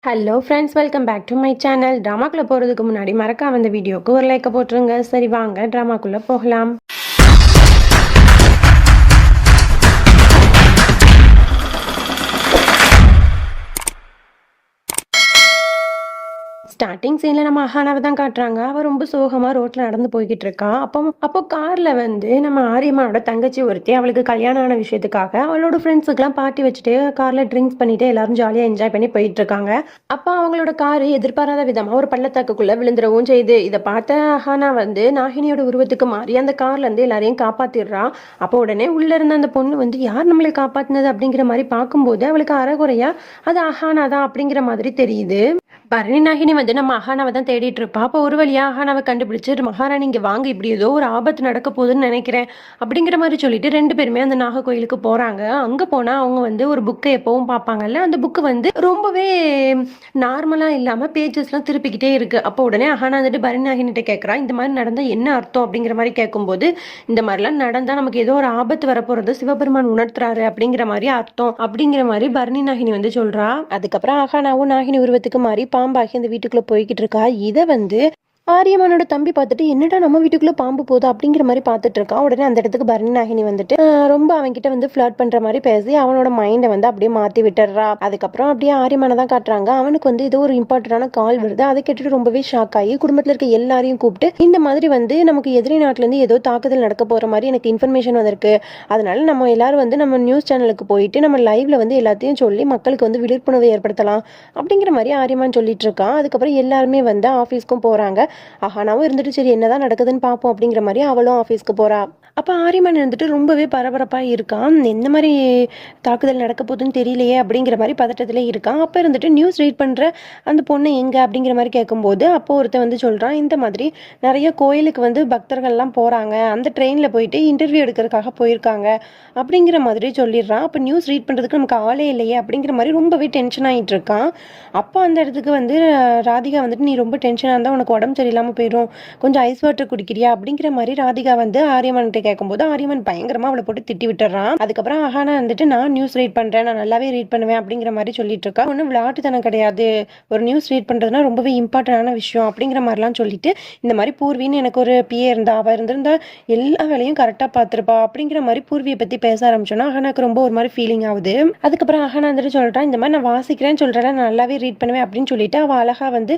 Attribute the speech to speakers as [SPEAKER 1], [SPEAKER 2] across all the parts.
[SPEAKER 1] Hello friends, welcome back to my channel. ட்ராமாக்குள்ளே போகிறதுக்கு முன்னாடி மறக்காம இந்த வீடியோக்கு ஒரு லைக்கை போட்டுருங்க. சரி வாங்க ட்ராமாக்குள்ளே போகலாம். ஸ்டார்டிங் சீனில் நம்ம அஹானாவை தான் காட்டுறாங்க. அவள் ரொம்ப சோகமாக ரோட்டில் நடந்து போய்கிட்டு இருக்கா. அப்போ காரில் வந்து நம்ம ஆரியம்மாவோட தங்கச்சி ஒருத்தி அவளுக்கு கல்யாணம் ஆன விஷயத்துக்காக அவளோட ஃப்ரெண்ட்ஸுக்கெல்லாம் பார்ட்டி வச்சுட்டு காரில் ட்ரிங்க்ஸ் பண்ணிட்டு எல்லாரும் ஜாலியாக என்ஜாய் பண்ணி போயிட்டு இருக்காங்க. அப்போ அவங்களோட காரு எதிர்பாராத விதமாக ஒரு பள்ளத்தாக்குக்குள்ளே விழுந்துடவும் செய்யுது. இதை பார்த்த அஹானா வந்து நாகினியோட உருவத்துக்கு மாறி அந்த கார்லேருந்து எல்லாரையும் காப்பாற்றிடுறா. அப்போ உடனே உள்ளே இருந்த அந்த பொண்ணு வந்து யார் நம்மளை காப்பாற்றினது அப்படிங்கிற மாதிரி பார்க்கும்போது அவளுக்கு அறகுறையா அது அஹானா தான் அப்படிங்கிற மாதிரி தெரியுது. பரணி நாகினி வந்து நம்ம அஹானாவை தான் தேடிட்டு இருப்பா. அப்போ ஒரு வழியா அஹானாவை கண்டுபிடிச்சு மகாராணி இங்கே வாங்க, இப்படி ஏதோ ஒரு ஆபத்து நடக்க போகுதுன்னு நினைக்கிறேன் அப்படிங்கிற மாதிரி சொல்லிட்டு ரெண்டு பேருமே அந்த நாக கோயிலுக்கு போறாங்க. அங்கே போனால் அவங்க வந்து ஒரு புக்கை எப்பவும் பார்ப்பாங்கல்ல, அந்த புக்கு வந்து ரொம்பவே நார்மலாக இல்லாமல் பேஜஸ்லாம் திருப்பிக்கிட்டே இருக்கு. அப்போ உடனே அஹானா வந்துட்டு பரணி நாகினிட்ட கேட்குறா, இந்த மாதிரி நடந்தால் என்ன அர்த்தம் அப்படிங்கிற மாதிரி கேட்கும்போது, இந்த மாதிரிலாம் நடந்தால் நமக்கு ஏதோ ஒரு ஆபத்து வரப்போறது சிவபெருமான் உணர்த்துறாரு அப்படிங்கிற மாதிரி அர்த்தம் அப்படிங்கிற மாதிரி பரணி நாகினி வந்து சொல்றா. அதுக்கப்புறம் அஹானாவும் நாகினி உருவத்துக்கு மாறி பாம்பாகி அந்த வீட்டுக்குள்ள போய்கிட்டு இருக்கா. இதை வந்து ஆரியமானோட தம்பி பார்த்துட்டு என்னடா நம்ம வீட்டுக்குள்ள பாம்பு போகுது அப்படிங்கிற மாதிரி பார்த்துட்டு இருக்கான். உடனே அந்த இடத்துக்கு பரணி நாகினி வந்துட்டு ரொம்ப அவன்கிட்ட வந்து ஃபிளர்ட் பண்ற மாதிரி பேசி அவனோட மைண்டை வந்து அப்படியே மாத்தி விட்டுறா. அதுக்கப்புறம் அப்படியே ஆரியமான தான் காட்டுறாங்க. அவனுக்கு வந்து ஏதோ ஒரு இம்பார்ட்டன்டான கால் வருது. அதை கேட்டுட்டு ரொம்பவே ஷாக் ஆகி குடும்பத்தில் இருக்க எல்லாரையும் கூப்பிட்டு இந்த மாதிரி வந்து நமக்கு எதிரி நாட்டுல இருந்து ஏதோ தாக்குதல் நடக்க போற மாதிரி எனக்கு இன்ஃபர்மேஷன் வந்திருக்கு. அதனால நம்ம எல்லாரும் வந்து நம்ம நியூஸ் சேனலுக்கு போயிட்டு நம்ம லைவ்ல வந்து எல்லாத்தையும் சொல்லி மக்களுக்கு வந்து விழிப்புணர்வு ஏற்படுத்தலாம் அப்படிங்கிற மாதிரி ஆரியமான் சொல்லிட்டு இருக்கான். அதுக்கப்புறம் எல்லாருமே வந்து ஆஃபீஸ்க்கும் போறாங்க. அஹானாவும் இருந்துட்டு சரி என்னதான் நடக்குதுன்னு பார்ப்போம் அப்படிங்கிற மாதிரி அவளும் ஆஃபீஸ்க்கு போறா. அப்போ ஆரியமான் இருந்துட்டு ரொம்பவே பரபரப்பாக இருக்கான். எந்த மாதிரி தாக்குதல் நடக்க போகுதுன்னு தெரியலையே அப்படிங்கிற மாதிரி பதட்டத்திலே இருக்கான். அப்போ இருந்துட்டு நியூஸ் ரீட் பண்ணுற அந்த பொண்ணு எங்கே அப்படிங்கிற மாதிரி கேட்கும்போது அப்போ ஒருத்தன் வந்து சொல்கிறான், இந்த மாதிரி நிறைய கோயிலுக்கு வந்து பக்தர்கள்லாம் போகிறாங்க, அந்த ட்ரெயினில் போயிட்டு இன்டர்வியூ எடுக்கிறதுக்காக போயிருக்காங்க அப்படிங்கிற மாதிரி சொல்லிடுறான். அப்போ நியூஸ் ரீட் பண்ணுறதுக்கு நமக்கு ஆளே இல்லையே அப்படிங்கிற மாதிரி ரொம்பவே டென்ஷன் ஆகிட்டு இருக்கான். அப்போ அந்த இடத்துக்கு வந்து ராதிகா வந்துட்டு நீ ரொம்ப டென்ஷனாக இருந்தால் உனக்கு உடம்பு சரியில்லாமல் போயிடும், கொஞ்சம் ஐஸ் வாட்டர் குடிக்கிறியா அப்படிங்கிற மாதிரி ராதிகா வந்து ஆரியமான்கிட்ட கேட்கும்போது ஆரியமான் பயங்கரமா அவளை போட்டு திட்டி விட்டுறான். அதுக்கப்புறம் அஹானா வந்துட்டு நான் நியூஸ் ரீட் பண்றேன், நான் நல்லாவே ரீட் பண்ணுவேன் அப்படிங்கிற மாதிரி சொல்லிட்டு இருக்கா. ஒன்றும் விளையாட்டுத்தனம் கிடையாது, ஒரு நியூஸ் ரீட் பண்றதுனா ரொம்பவே இம்பார்ட்டன்டான விஷயம் அப்படிங்கிற மாதிரிலாம் சொல்லிட்டு இந்த மாதிரி பூர்வின்னு எனக்கு ஒரு பிஏ இருந்தா, அவ இருந்திருந்தா எல்லா வேலையும் கரெக்டா பார்த்துருப்பா அப்படிங்கிற மாதிரி பூர்வியை பத்தி பேச ஆரம்பிச்சோன்னா அஹானாக்கு ரொம்ப ஒரு மாதிரி ஃபீலிங் ஆகுது. அதுக்கப்புறம் அஹானா வந்துட்டு சொல்றான், இந்த மாதிரி நான் வாசிக்கிறேன்னு சொல்றேன், நான் நல்லாவே ரீட் பண்ணுவேன் அப்படின்னு சொல்லிட்டு அவள் அழகா வந்து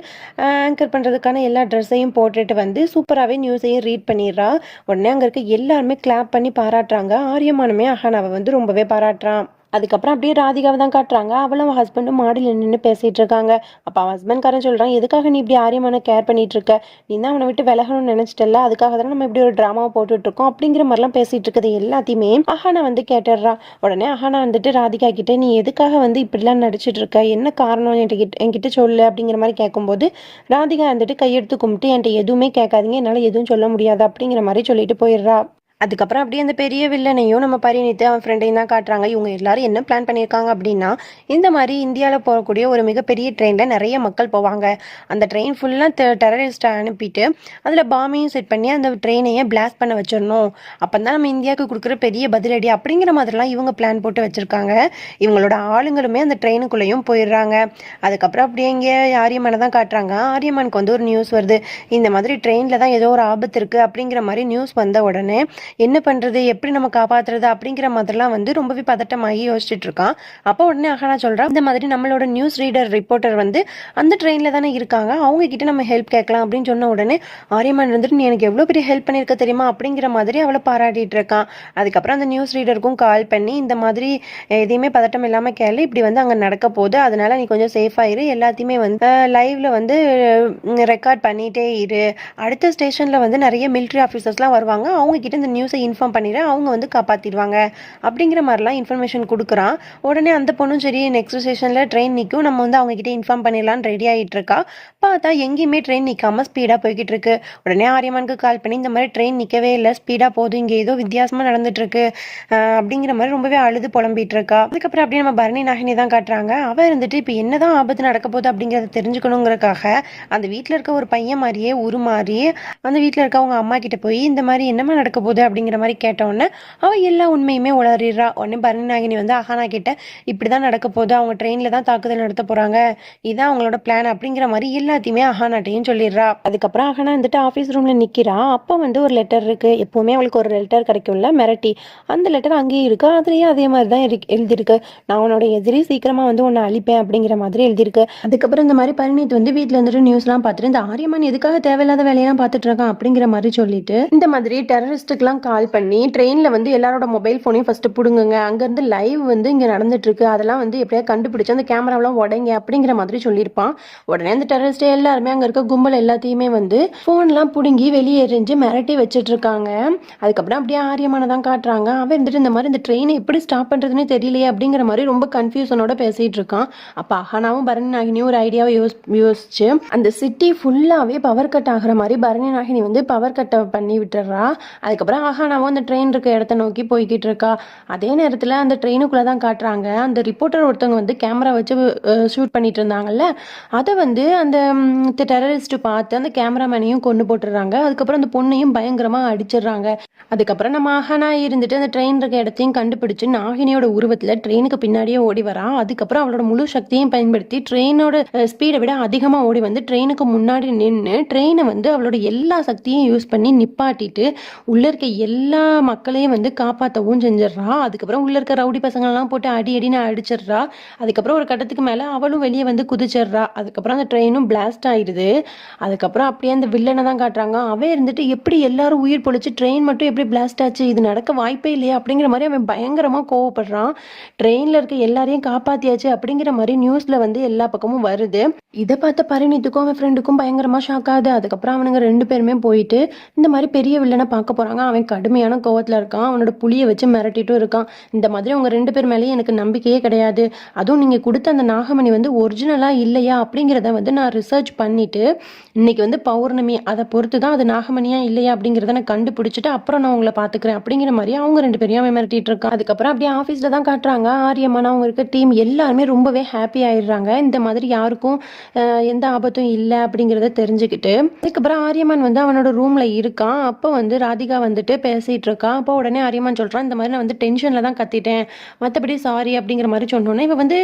[SPEAKER 1] ஆங்கர் பண்றதுக்கான எல்லா ட்ரெஸ்ஸையும் போட்டுட்டு வந்து சூப்பராகவே நியூஸையும் ரீட் பண்ணிடுறா. உடனே அங்கே இருக்க எல்லாருமே கிளாப் பண்ணி பாராட்டுறாங்க. ஆரியமானுமே அஹானாவை வந்து ரொம்பவே பாராட்டுறான். அதுக்கப்புறம் அப்படியே ராதிகாவை தான் காட்டுறாங்க. அவளும் அவன் ஹஸ்பண்டும் மாடியில் நின்று பேசிகிட்டு இருக்காங்க. அப்போ அவன் ஹஸ்பண்ட்காரன் சொல்கிறான், எதுக்காக நீ இப்படி ஆரியமான கேர் பண்ணிட்டு இருக்க, நீ தான் அவனை விட்டு விலகணும்னு நினச்சிட்டல, அதுக்காக தானே நம்ம இப்படி ஒரு ட்ராமாவை போட்டுட்ருக்கோம் அப்படிங்கிற மாதிரிலாம் பேசிகிட்டு இருக்குது எல்லாத்தையுமே அஹானா வந்து கேட்டுடுறா. உடனே அஹானா வந்துட்டு ராதிகா கிட்டே நீ எதுக்காக வந்து இப்படிலாம் நடிச்சிட்டு இருக்க, என்ன காரணம் என்கிட்ட சொல்லு அப்படிங்கிற மாதிரி கேட்கும்போது ராதிகா வந்துட்டு கையெடுத்து கும்பிட்டு என்கிட்ட எதுவுமே கேட்காதீங்க, என்னால் எதுவும் சொல்ல முடியாது அப்படிங்கிற மாதிரி சொல்லிட்டு போயிடுறா. அதுக்கப்புறம் அப்படியே அந்த பெரிய வில்லனையும் நம்ம பரிணித்து அவன் ஃப்ரெண்டையும் தான் காட்டுறாங்க. இவங்க எல்லாரும் என்ன பிளான் பண்ணியிருக்காங்க அப்படின்னா, இந்த மாதிரி இந்தியாவில் போகக்கூடிய ஒரு மிகப்பெரிய ட்ரெயினில் நிறைய மக்கள் போவாங்க. அந்த ட்ரெயின் ஃபுல்லாக டெரரிஸ்ட்டை அனுப்பிட்டு அதில் பாமையும் செட் பண்ணி அந்த ட்ரெயினையே பிளாஸ்ட் பண்ண வச்சிடணும். அப்போ தான் நம்ம இந்தியாவுக்கு கொடுக்குற பெரிய பதிலடி அப்படிங்கிற மாதிரிலாம் இவங்க பிளான் போட்டு வச்சுருக்காங்க. இவங்களோட ஆளுங்களுமே அந்த ட்ரெயினுக்குள்ளேயும் போயிடுறாங்க. அதுக்கப்புறம் அப்படியே இங்கே ஆரியமானை தான் காட்டுறாங்க. ஆரியமானுக்கு வந்து ஒரு நியூஸ் வருது, இந்த மாதிரி ட்ரெயினில் தான் ஏதோ ஒரு ஆபத்து இருக்குது அப்படிங்கிற மாதிரி நியூஸ் வந்த உடனே என்ன பண்றது, எப்படி நம்ம காப்பாத்துறது அப்படிங்கிற மாதிரிலாம் வந்து ரொம்பவே பதட்டமாகி யோசிச்சுட்டு இருக்கான். அப்போ உடனே அஹானா சொல்றா, இந்த மாதிரி நம்மளோட நியூஸ் ரீடர் ரிப்போர்ட்டர் வந்து அந்த ட்ரெயின்ல தானே இருக்காங்க, அவங்க கிட்ட நம்ம ஹெல்ப் கேட்கலாம் அப்படின்னு சொன்ன உடனே ஆரியமான் வந்துட்டு நீ எனக்கு எவ்வளவு பெரிய ஹெல்ப் பண்ணிருக்க தெரியுமா அப்படிங்கிற மாதிரி அவளை பாராட்டிட்டு இருக்கான். அதுக்கப்புறம் அந்த நியூஸ் ரீடருக்கும் கால் பண்ணி இந்த மாதிரி எதையுமே பதட்டம் இல்லாம கேளு, இப்படி வந்து அங்க நடக்க போகுது, அதனால நீ கொஞ்சம் சேஃபா இரு, எல்லாத்தையுமே வந்து லைவ்ல வந்து ரெக்கார்ட் பண்ணிட்டே இரு, அடுத்த ஸ்டேஷன்ல வந்து நிறைய மிலிட்ரி ஆஃபீஸர்ஸ்லாம் வருவாங்க, அவங்க கிட்ட இந்த நியூஸை இன்ஃபார்ம் பண்ணிடுறேன், அவங்க வந்து காப்பாற்றிடுவாங்க அப்படிங்கிற மாதிரிலாம் இன்ஃபர்மேஷன் கொடுக்குறான். உடனே அந்த பொண்ணும் சரி நெக்ஸ்ட் ஸ்டேஷனில் ட்ரெயின் நிற்கும், நம்ம வந்து அவங்க கிட்ட இன்ஃபார்ம் பண்ணிடலான்னு ரெடி ஆகிட்டு இருக்கா. பார்த்தா எங்கேயுமே ட்ரெயின் நிற்காம ஸ்பீடாக போய்கிட்டு இருக்கு. உடனே ஆரியமானுக்கு கால் பண்ணி இந்த மாதிரி ட்ரெயின் நிற்கவே இல்லை, ஸ்பீடாக போதும், இங்கே ஏதோ வித்தியாசமாக நடந்துட்டு இருக்கு அப்படிங்கிற மாதிரி ரொம்பவே அழுது புலம்பிட்டு இருக்கா. அதுக்கப்புறம் அப்படியே நம்ம பரணி நாகினி தான் காட்டுறாங்க. அவ இருந்துட்டு இப்போ என்னதான் ஆபத்து நடக்க போகுது அப்படிங்கிறத தெரிஞ்சுக்கணுங்கிறதுக்காக அந்த வீட்டில் இருக்க ஒரு பையன் மாதிரியே உருமாறி அந்த வீட்டில் இருக்க அவங்க அம்மா கிட்ட போய் இந்த மாதிரி என்னமா நடக்க போகுது அப்படிங்கிற மாதிரி கேட்டோன்னே அவள் எல்லா உண்மையுமே உளறிடுறா. உடனே பரணி நாகினி வந்து அஹானா கிட்ட இப்படி தான் நடக்க போகுது, அவங்க ட்ரெயினில் தான் தாக்குதல் நடத்த போகிறாங்க, இதுதான் அவங்களோட பிளான் அப்படிங்கிற மாதிரி எல்லாத்தையுமே அஹானாட்டையும் சொல்லிடுறா. அதுக்கப்புறம் அஹானா வந்துட்டு ஆஃபீஸ் ரூமில் நிற்கிறா. அப்போ வந்து ஒரு லெட்டர் இருக்குது. எப்போவுமே அவளுக்கு ஒரு லெட்டர் கிடைக்கும்ல மிரட்டி, அந்த லெட்டர் அங்கேயும் இருக்குது. அதுலேயும் அதே மாதிரி தான் எழுதியிருக்கு, நான் உன்னோட எதிரி சீக்கிரமாக வந்து உன்னை அழிப்பேன் அப்படிங்கிற மாதிரி எழுதியிருக்கு. அதுக்கப்புறம் இந்த மாதிரி பரிணீத் வந்து வீட்டில் இருந்துட்டு நியூஸ்லாம் பார்த்துட்டு இந்த ஆரியமான் எதுக்காக தேவையில்லாத வேலையெல்லாம் பார்த்துட்டு இருக்கான் அப்படிங்கிற மாதிரி சொல்லிட்டு இந்த மாதிரி டெரரிஸ்ட்டுக்கெல்லாம் கால் பண்ணி ட்ரெயினில் வந்து எல்லாரோட மொபைல் ஃபோனையும் ஃபஸ்ட்டு பிடுங்குங்க, அங்கேருந்து லைவ் வந்து இங்கே நடந்துட்டு இருக்கு, அதெல்லாம் வந்து எப்படியா கண்டுபிடிச்சு அந்த கேமராவெல்லாம் உடைங்க அப்படிங்கிற மாதிரி சொல்லியிருப்பான். உடனே அந்த டெரரிஸ்ட் எல்லாருமே அங்கே இருக்க கும்பல் எல்லாத்தையுமே வந்து ஃபோன்லாம் பிடுங்கி வெளியே எரிஞ்சு மிரட்டி வச்சுட்டு இருக்காங்க. அதுக்கப்புறம் அப்படியே ஆரியமான தான் காட்டுறாங்க. அவன் இருந்துட்டு இந்த மாதிரி இந்த ட்ரெயினை எப்படி ஸ்டாப் பண்ணுறதுன்னு தெரியலையே அப்படிங்கிற மாதிரி ரொம்ப கன்ஃபியூஷனோட பேசிகிட்டு இருக்கான். அப்போ அஹானாவும் பரணி நாகினியும் ஒரு ஐடியாவை யோசிச்சு அந்த சிட்டி ஃபுல்லாகவே பவர் கட் ஆகிற மாதிரி பரணி நாகினி வந்து பவர் கட்டை பண்ணி விட்டுறா. அதுக்கப்புறம் அஹானாவும் அந்த ட்ரெயின் இருக்க இடத்த நோக்கி போய்கிட்டு இருக்கா. அதே நேரத்தில் அந்த ட்ரெயினுக்குள்ளே தான் காட்டுறாங்க அந்த ரிப்போர்ட்டர் ஒருத்தவங்க வந்து கேமரா வச்சு ஷூட் பண்ணிட்டு இருந்தாங்கல்ல, அதை வந்து அந்த டெரரிஸ்ட் பார்த்து அந்த கேமராமேனையும் கொண்டு போட்டுடுறாங்க. அதுக்கப்புறம் அந்த பொண்ணையும் பயங்கரமாக அடிச்சிடுறாங்க. அதுக்கப்புறம் நம்ம அஹானா இருந்துட்டு அந்த ட்ரெயின் இருக்க இடத்தையும் கண்டுபிடிச்சு நாகினியோட உருவத்தில் ட்ரெயினுக்கு பின்னாடியே ஓடி வரா. அதுக்கப்புறம் அவளோட முழு சக்தியையும் பயன்படுத்தி ட்ரெயினோட ஸ்பீடை விட அதிகமாக ஓடி வந்து ட்ரெயினுக்கு முன்னாடி நின்று ட்ரெயினை வந்து அவளோட எல்லா சக்தியும் யூஸ் பண்ணி நிப்பாட்டிட்டு உள்ள இருக்க எல்லா மக்களையும் வந்து காப்பாற்றவும் செஞ்சிடறா. அதுக்கப்புறம் உள்ள இருக்க ரவுடி பசங்கள்லாம் போட்டு அடின்னு அடிச்சிடுறா. அதுக்கப்புறம் ஒரு கட்டத்துக்கு மேலே அவளும் வெளியே வந்து குதிச்சிடுறா. அதுக்கப்புறம் அந்த ட்ரெயினும் பிளாஸ்ட் ஆயிடுது. அதுக்கப்புறம் அப்படியே அந்த வில்லனை தான் காட்டுறாங்க. அவன் இருந்துட்டு எப்படி எல்லாரும் உயிர் பொழிச்சு ட்ரெயின் மட்டும் எப்படி பிளாஸ்ட் ஆச்சு, இது நடக்க வாய்ப்பே இல்லையா அப்படிங்கிற மாதிரி அவன் பயங்கரமாக கோவப்படுறான். ட்ரெயினில் இருக்க எல்லாரையும் காப்பாற்றியாச்சு அப்படிங்கிற மாதிரி நியூஸில் வந்து எல்லா பக்கமும் வருது. இதை பார்த்த பரிணீத்துக்கும் அவன் ஃப்ரெண்டுக்கும் பயங்கரமாக ஷாக் ஆகுது. அதுக்கப்புறம் அவனுங்க 2 பேருமே போயிட்டு இந்த மாதிரி பெரிய வில்லனை பார்க்க போகிறாங்க. அவன் கடுமையான கோவத்தில் இருக்கான். அவனோட புளியை வச்சு மிரட்டிட்டும் இருக்கான். இந்த மாதிரி உங்கள் 2 பேர் மேலேயும் எனக்கு நம்பிக்கையே கிடையாது, அதுவும் நீங்கள் கொடுத்த அந்த நாகமணி வந்து ஒரிஜினலாக இல்லையா அப்படிங்கிறத வந்து நான் ரிசர்ச் பண்ணிவிட்டு இன்னைக்கு வந்து பௌர்ணமி, அதை பொறுத்து தான் அது நாகமணியா இல்லையா அப்படிங்கிறத நான் கண்டுபிடிச்சிட்டு அப்புறம் நான் உங்களை பார்த்துக்கிறேன் அப்படிங்கிற மாதிரி அவங்க 2 பேரையும் அவன் மிரட்டிட்டு இருக்கான். அதுக்கப்புறம் அப்படியே ஆஃபீஸில் தான் காட்டுறாங்க. ஆரியமான அவங்க இருக்க டீம் எல்லாருமே ரொம்பவே ஹாப்பி ஆயிடுறாங்க. இந்த மாதிரி யாருக்கும் எந்த ஆபத்தும் இல்லை அப்படிங்கிறத தெரிஞ்சுக்கிட்டு. அதுக்கப்புறம் ஆரியமான் வந்து அவனோட ரூமில் இருக்கான். அப்போ வந்து ராதிகா வந்துட்டு பேசிகிட்டு இருக்கான். அப்போ உடனே ஆரியமான் சொல்கிறான், இந்த மாதிரி நான் வந்து டென்ஷனில் தான் கத்திட்டேன், மற்றபடி சாரி அப்படிங்கிற மாதிரி சொன்னோன்னே இவன் வந்து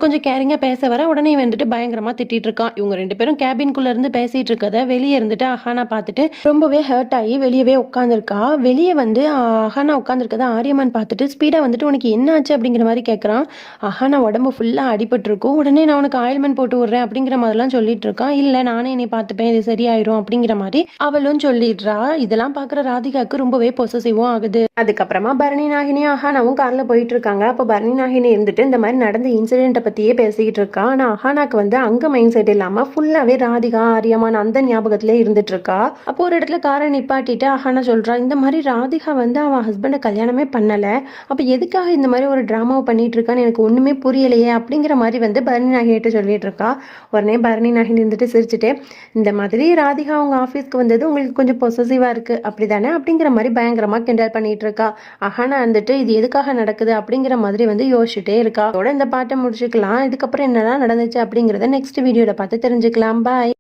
[SPEAKER 1] கொஞ்சம் கேரிங்காக பேச வர உடனே வந்துட்டு பயங்கரமாக திட்டிகிட்டு இருக்கான். இவங்க 2 பேரும் கேபின்குள்ளே இருந்து பேசிகிட்டு இருக்கதை வெளியே இருந்துட்டு அஹானா பார்த்துட்டு ரொம்பவே ஹர்ட் ஆகி வெளியவே உட்காந்துருக்கா. வெளியே வந்து அஹானா உட்காந்துருக்கதை ஆரியமான் பார்த்துட்டு ஸ்பீடாக வந்துட்டு உனக்கு என்ன ஆச்சு அப்படிங்கிற மாதிரி கேட்குறான். அஹானா உடம்பு ஃபுல்லாக அடிபட்டிருக்கும். உடனே நான் உனக்கு ஆயில்மெண்ட் போட்டு விட்றேன் அப்படிங்கிற மாதிரிலாம் சொல்லிட்டு இருக்கான். இல்லை நானே என்னை பார்த்துப்பேன், இது சரியாயிரும் அப்படிங்கிற மாதிரி அவளும் சொல்லிடுறா. இதெல்லாம் பார்க்குற ராதிகாவுக்கு ரொம்பவே பொசசிவும் ஆகுது. அதுக்கப்புறமா பரணி நாகினியும் அஹானாவும் காரில் போயிட்டு இருக்காங்க. அப்போ பரணி நாகினி இருந்துட்டு இந்த மாதிரி நடந்த இன்சிடென்ட்டை பற்றியே பேசிக்கிட்டு இருக்கா. ஆனால் அஹானாக்கு வந்து அங்கே மைண்ட் செட் இல்லாமல் ஃபுல்லாகவே ராதிகா ஆரியமான் அந்த ஞாபகத்திலே இருந்துட்டு இருக்கா. அப்போ ஒரு இடத்துல காரை நிப்பாட்டிட்டு அஹானா சொல்கிறா, இந்த மாதிரி ராதிகா வந்து அவன் ஹஸ்பண்டை கல்யாணமே பண்ணலை, அப்போ எதுக்காக இந்த மாதிரி ஒரு ட்ராமாவை பண்ணிட்டு இருக்கான்னு எனக்கு ஒன்றுமே புரியலையே அப்படிங்கிற மாதிரி வந்து பரணி நாகினிட்ட சொல்லிட்டு இருக்கா. உடனே பரணி நாகினி இருந்துட்டு சிரிச்சுட்டு, இந்த மாதிரி ராதிகா அவங்க ஆஃபீஸ்க்கு வந்தது உங்களுக்கு கொஞ்சம் பொசசிவாக இருக்குது அப்படி தானே அப்படிங்கிற மாதிரி பயங்கரமாக கிண்டல் பண்ணிட்டு இருக்கா. அஹானா வந்துட்டு இது எதுக்காக நடக்குது அப்படிங்கிற மாதிரி வந்து யோசிச்சுட்டே இருக்கா. அதோட இந்த பாட்டை முடிச்சுக்கலாம். இதுக்கப்புறம் என்னெல்லாம் நடந்துச்சு அப்படிங்கிறத நெக்ஸ்ட் வீடியோவில் பார்த்து தெரிஞ்சுக்கலாம். பாய்.